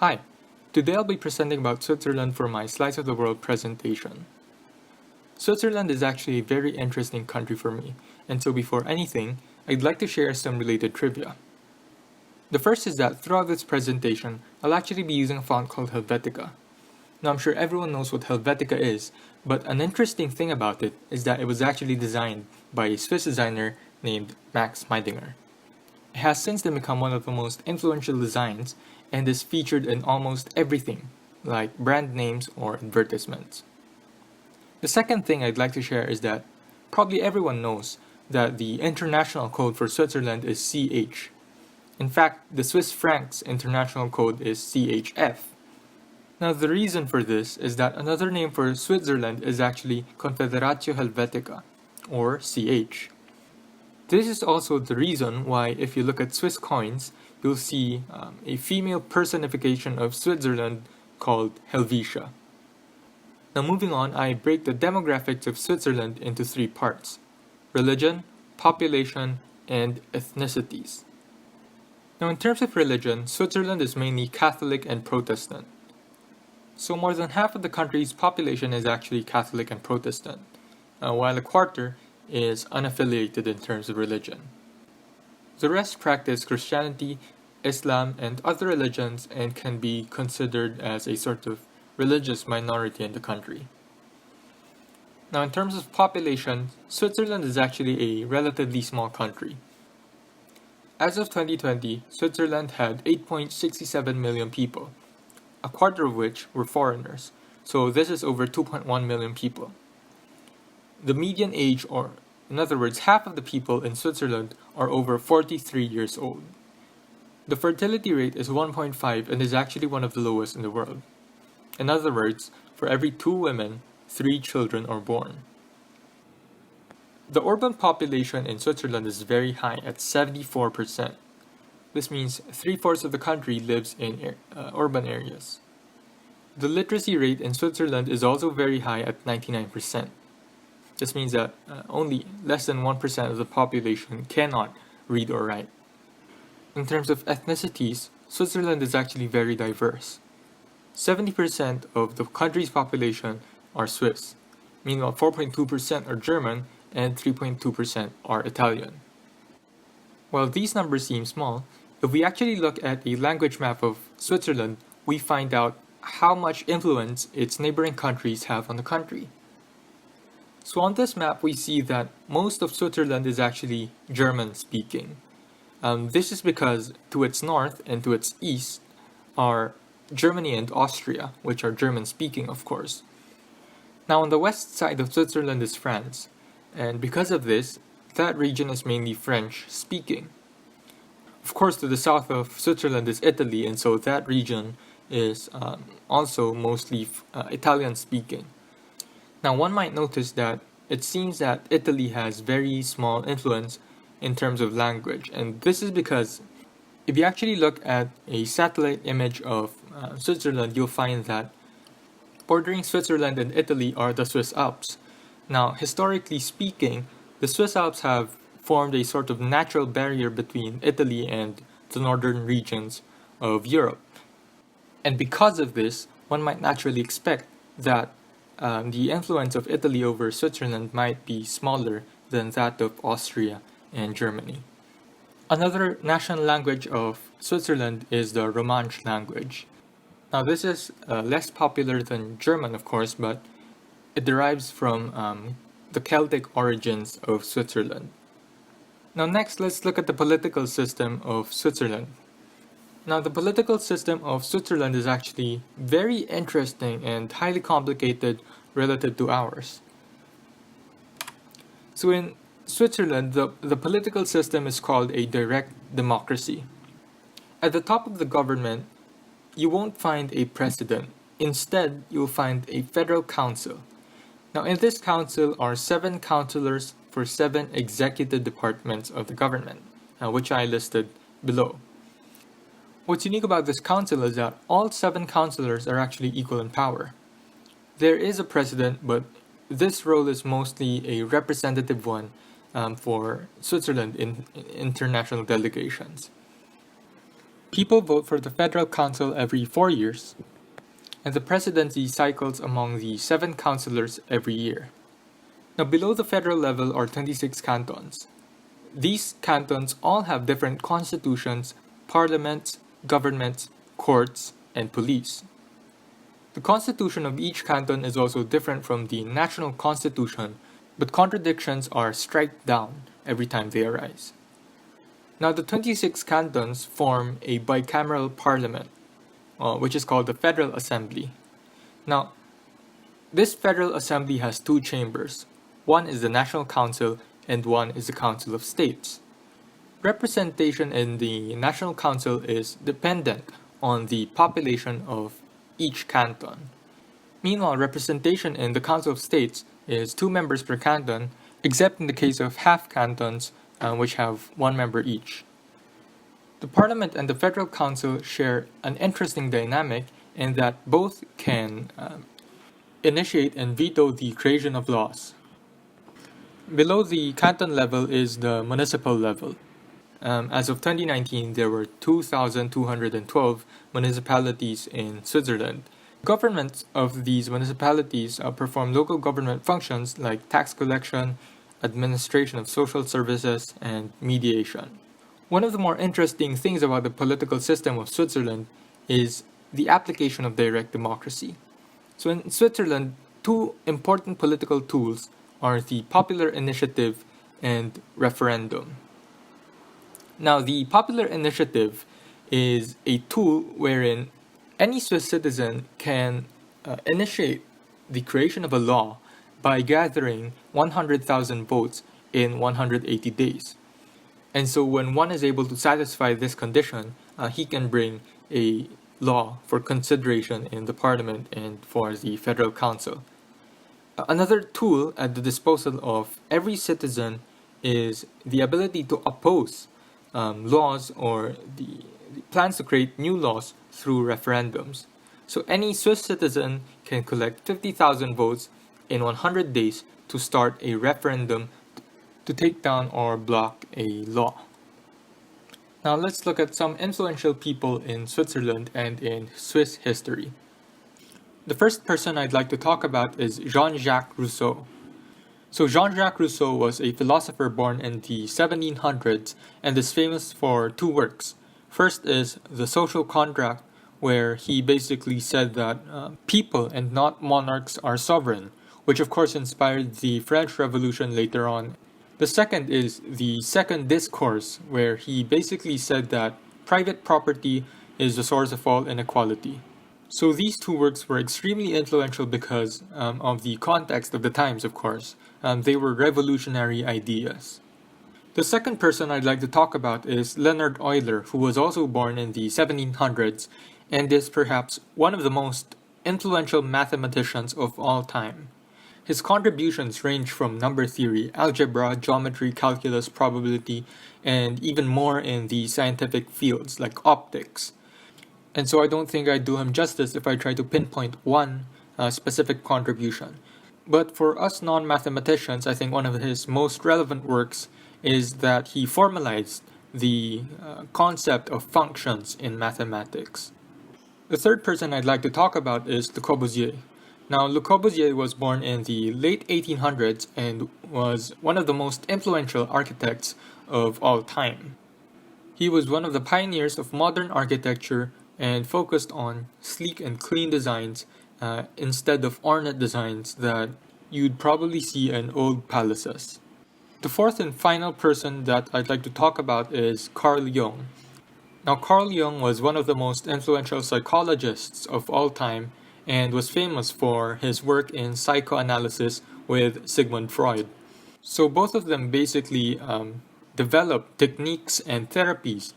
Hi, today I'll be presenting about Switzerland for my Slice of the World presentation. Switzerland is actually a very interesting country for me, and so before anything, I'd like to share some related trivia. The first is that throughout this presentation, I'll actually be using a font called Helvetica. Now I'm sure everyone knows what Helvetica is, but an interesting thing about it is that it was actually designed by a Swiss designer named Max Meidinger. It has since then become one of the most influential designs and is featured in almost everything, like brand names or advertisements. The second thing I'd like to share is that probably everyone knows that the international code for Switzerland is CH. In fact, the Swiss francs international code is CHF. Now the reason for this is that another name for Switzerland is actually Confederatio Helvetica, or CH. This is also the reason why if you look at Swiss coins, you'll see a female personification of Switzerland called Helvetia. Now moving on, I break the demographics of Switzerland into three parts: religion, population, and ethnicities. Now in terms of religion, Switzerland is mainly Catholic and Protestant. So more than half of the country's population is actually Catholic and Protestant, while a quarter is unaffiliated in terms of religion. The rest practice Christianity, Islam, and other religions and can be considered as a sort of religious minority in the country. Now in terms of population, Switzerland is actually a relatively small country. As of 2020, Switzerland had 8.67 million people, a quarter of which were foreigners, so this is over 2.1 million people. The median age, or in other words, half of the people in Switzerland are over 43 years old. The fertility rate is 1.5 and is actually one of the lowest in the world. In other words, for every 2 women, 3 children are born. The urban population in Switzerland is very high at 74%. This means 3/4 of the country lives in urban areas. The literacy rate in Switzerland is also very high at 99%. This means that only less than 1% of the population cannot read or write. In terms of ethnicities, Switzerland is actually very diverse. 70% of the country's population are Swiss, meanwhile 4.2% are German and 3.2% are Italian. While these numbers seem small, if we actually look at a language map of Switzerland, we find out how much influence its neighboring countries have on the country. So on this map, we see that most of Switzerland is actually German speaking. This is because to its north and to its east are Germany and Austria, which are German speaking, of course. Now on the west side of Switzerland is France, and because of this, that region is mainly French speaking. Of course, to the south of Switzerland is Italy, and so that region is also mostly Italian speaking. Now one might notice that it seems that Italy has very small influence in terms of language, and this is because if you actually look at a satellite image of Switzerland, you'll find that bordering Switzerland and Italy are the Swiss Alps. Now historically speaking, the Swiss Alps have formed a sort of natural barrier between Italy and the northern regions of Europe. And because of this, one might naturally expect that the influence of Italy over Switzerland might be smaller than that of Austria and Germany. Another national language of Switzerland is the Romansh language. Now this is less popular than German, of course, but it derives from the Celtic origins of Switzerland. Now next, let's look at the political system of Switzerland. Now the political system of Switzerland is actually very interesting and highly complicated relative to ours. So in Switzerland, the political system is called a direct democracy. At the top of the government, you won't find a president. Instead, you'll find a federal council. Now in this council are 7 councillors for 7 executive departments of the government, which I listed below. What's unique about this council is that all 7 councillors are actually equal in power. There is a president, but this role is mostly a representative one for Switzerland in international delegations. People vote for the Federal Council every 4 years, and the presidency cycles among the 7 councillors every year. Now, below the federal level are 26 cantons. These cantons all have different constitutions, parliaments, governments, courts, and police. The constitution of each canton is also different from the national constitution, but contradictions are struck down every time they arise. Now, the 26 cantons form a bicameral parliament, which is called the Federal Assembly. Now, this Federal Assembly has 2 chambers. One is the National Council and one is the Council of States. Representation in the National Council is dependent on the population of each canton. Meanwhile, representation in the Council of States is 2 members per canton, except in the case of half cantons, which have 1 member each. The Parliament and the Federal Council share an interesting dynamic in that both can initiate and veto the creation of laws. Below the canton level is the municipal level. As of 2019, there were 2,212 municipalities in Switzerland. Governments of these municipalities perform local government functions like tax collection, administration of social services, and mediation. One of the more interesting things about the political system of Switzerland is the application of direct democracy. So in Switzerland, 2 important political tools are the popular initiative and referendum. Now, the popular initiative is a tool wherein any Swiss citizen can initiate the creation of a law by gathering 100,000 votes in 180 days. And so when one is able to satisfy this condition, he can bring a law for consideration in the parliament and for the Federal Council. Another tool at the disposal of every citizen is the ability to oppose laws or the plans to create new laws through referendums. So any Swiss citizen can collect 50,000 votes in 100 days to start a referendum to take down or block a law. Now let's look at some influential people in Switzerland and in Swiss history. The first person I'd like to talk about is Jean-Jacques Rousseau. So Jean-Jacques Rousseau was a philosopher born in the 1700s and is famous for 2 works. First is The Social Contract, where he basically said that people and not monarchs are sovereign, which of course inspired the French Revolution later on. The second is The Second Discourse, where he basically said that private property is the source of all inequality. So these 2 works were extremely influential because of the context of the times, of course. They were revolutionary ideas. The second person I'd like to talk about is Leonhard Euler, who was also born in the 1700s and is perhaps one of the most influential mathematicians of all time. His contributions range from number theory, algebra, geometry, calculus, probability, and even more in the scientific fields like optics. And so I don't think I'd do him justice if I try to pinpoint one specific contribution. But for us non-mathematicians, I think one of his most relevant works is that he formalized the concept of functions in mathematics. The third person I'd like to talk about is Le Corbusier. Now, Le Corbusier was born in the late 1800s and was one of the most influential architects of all time. He was one of the pioneers of modern architecture and focused on sleek and clean designs instead of ornate designs that you'd probably see in old palaces. The fourth and final person that I'd like to talk about is Carl Jung. Now, Carl Jung was one of the most influential psychologists of all time and was famous for his work in psychoanalysis with Sigmund Freud. So both of them basically developed techniques and therapies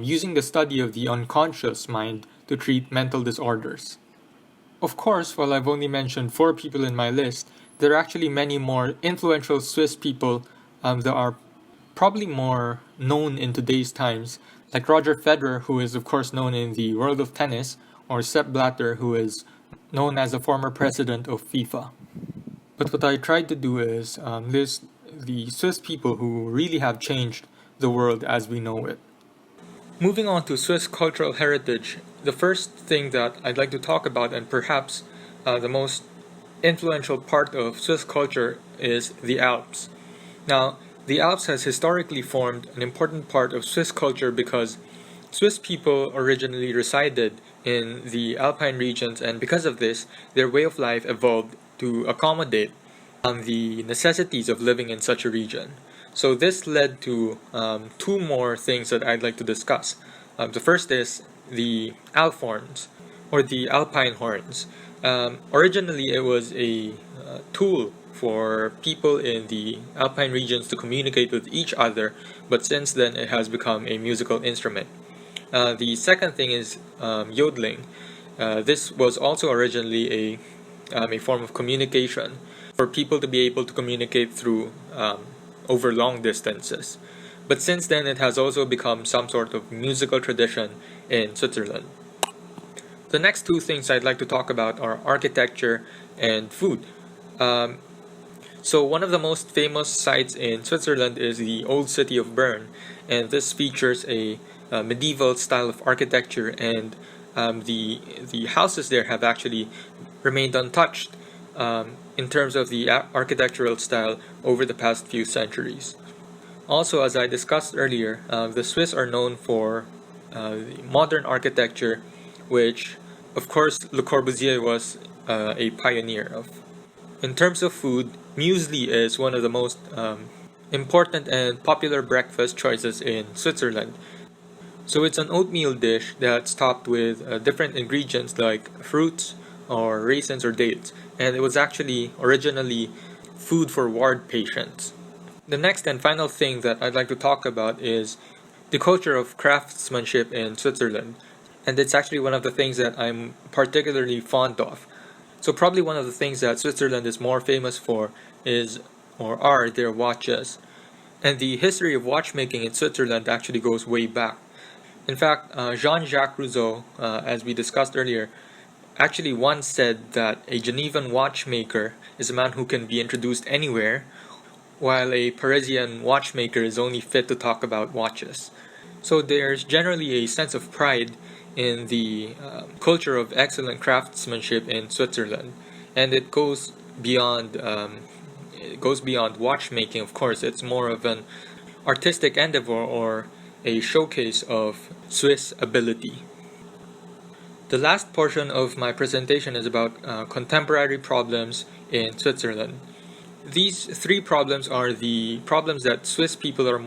using the study of the unconscious mind to treat mental disorders. Of course, while I've only mentioned 4 people in my list, there are actually many more influential Swiss people that are probably more known in today's times, like Roger Federer, who is of course known in the world of tennis, or Sepp Blatter, who is known as a former president of FIFA. But what I tried to do is list the Swiss people who really have changed the world as we know it. Moving on to Swiss cultural heritage, the first thing that I'd like to talk about, and perhaps the most influential part of Swiss culture, is the Alps. Now, the Alps has historically formed an important part of Swiss culture because Swiss people originally resided in the Alpine regions, and because of this, their way of life evolved to accommodate the necessities of living in such a region. So this led to two more things that I'd like to discuss. The first is the Alphorns, or the Alpine horns. Originally, it was a tool for people in the Alpine regions to communicate with each other, but since then it has become a musical instrument. The second thing is yodeling. This was also originally a form of communication for people to be able to communicate through over long distances. But since then, it has also become some sort of musical tradition in Switzerland. The next two things I'd like to talk about are architecture and food. So one of the most famous sites in Switzerland is the Old City of Bern, and this features a medieval style of architecture, and the houses there have actually remained untouched in terms of the architectural style over the past few centuries. Also, as I discussed earlier, the Swiss are known for modern architecture, which, of course, Le Corbusier was a pioneer of. In terms of food, muesli is one of the most important and popular breakfast choices in Switzerland. So it's an oatmeal dish that's topped with different ingredients like fruits or raisins or dates, and it was actually originally food for ward patients. The next and final thing that I'd like to talk about is the culture of craftsmanship in Switzerland, and it's actually one of the things that I'm particularly fond of. So probably one of the things that Switzerland is more famous for is, or are, their watches. And the history of watchmaking in Switzerland actually goes way back. In fact, Jean-Jacques Rousseau, as we discussed earlier, actually once said that a Genevan watchmaker is a man who can be introduced anywhere, while a Parisian watchmaker is only fit to talk about watches. So there's generally a sense of pride in the culture of excellent craftsmanship in Switzerland, and it goes beyond watchmaking. Of course, it's more of an artistic endeavor or a showcase of Swiss ability. The last portion of my presentation is about contemporary problems in Switzerland. These three problems are the problems that Swiss people are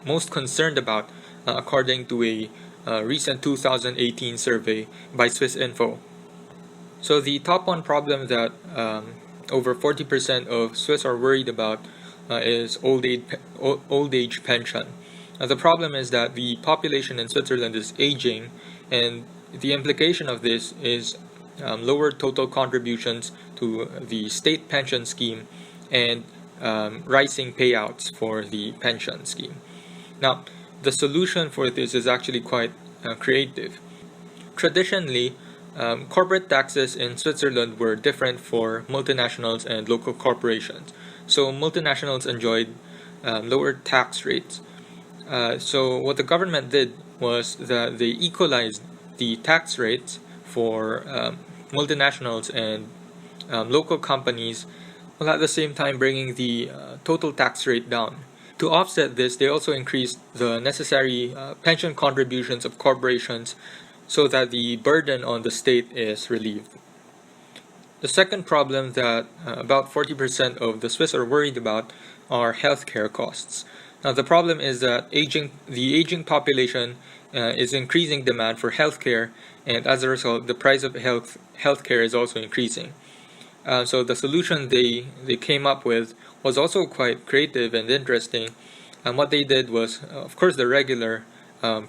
most concerned about, according to a recent 2018 survey by Swissinfo. So the top one problem that over 40% of Swiss are worried about is old age pension. The problem is that the population in Switzerland is aging, and the implication of this is lower total contributions to the state pension scheme and rising payouts for the pension scheme. Now, the solution for this is actually quite creative. Traditionally, corporate taxes in Switzerland were different for multinationals and local corporations. So multinationals enjoyed lower tax rates. So what the government did was that they equalized the tax rates for multinationals and local companies, while at the same time bringing the total tax rate down. To offset this, they also increased the necessary pension contributions of corporations so that the burden on the state is relieved. The second problem that about 40% of the Swiss are worried about are healthcare costs. Now, the problem is that the aging population is increasing demand for healthcare, and as a result, the price of healthcare is also increasing. So the solution they came up with was also quite creative and interesting. And what they did was, of course, the regular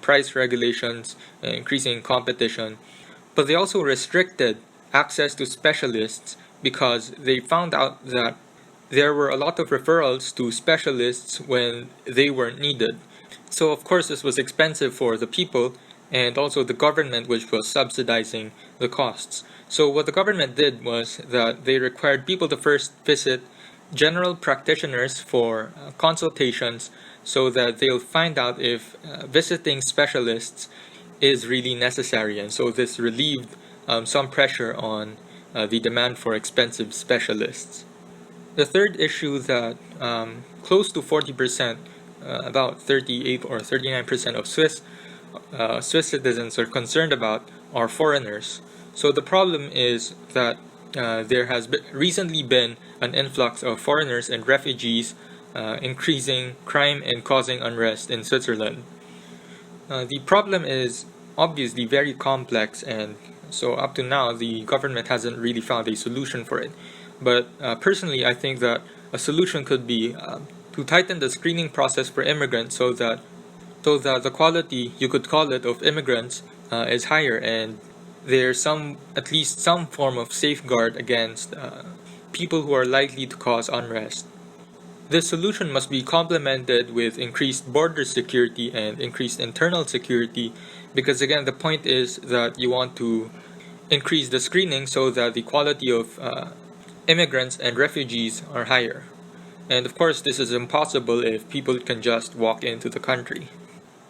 price regulations, increasing competition, but they also restricted access to specialists because they found out that there were a lot of referrals to specialists when they weren't needed. So of course this was expensive for the people and also the government, which was subsidizing the costs. So what the government did was that they required people to first visit general practitioners for consultations so that they'll find out if visiting specialists is really necessary, and so this relieved some pressure on the demand for expensive specialists. The third issue that close to 40%, about 38 or 39% of Swiss citizens are concerned about are foreigners. So the problem is that there has recently been an influx of foreigners and refugees, increasing crime and causing unrest in Switzerland. The problem is obviously very complex, and so up to now the government hasn't really found a solution for it. But personally, I think that a solution could be to tighten the screening process for immigrants so that the quality, you could call it, of immigrants is higher, and there's at least some form of safeguard against people who are likely to cause unrest. This solution must be complemented with increased border security and increased internal security, because again, the point is that you want to increase the screening so that the quality of immigrants and refugees are higher. And of course, this is impossible if people can just walk into the country.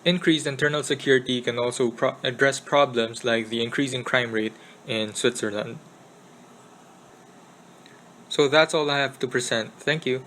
Increased internal security can also address problems like the increasing crime rate in Switzerland. So that's all I have to present. Thank you.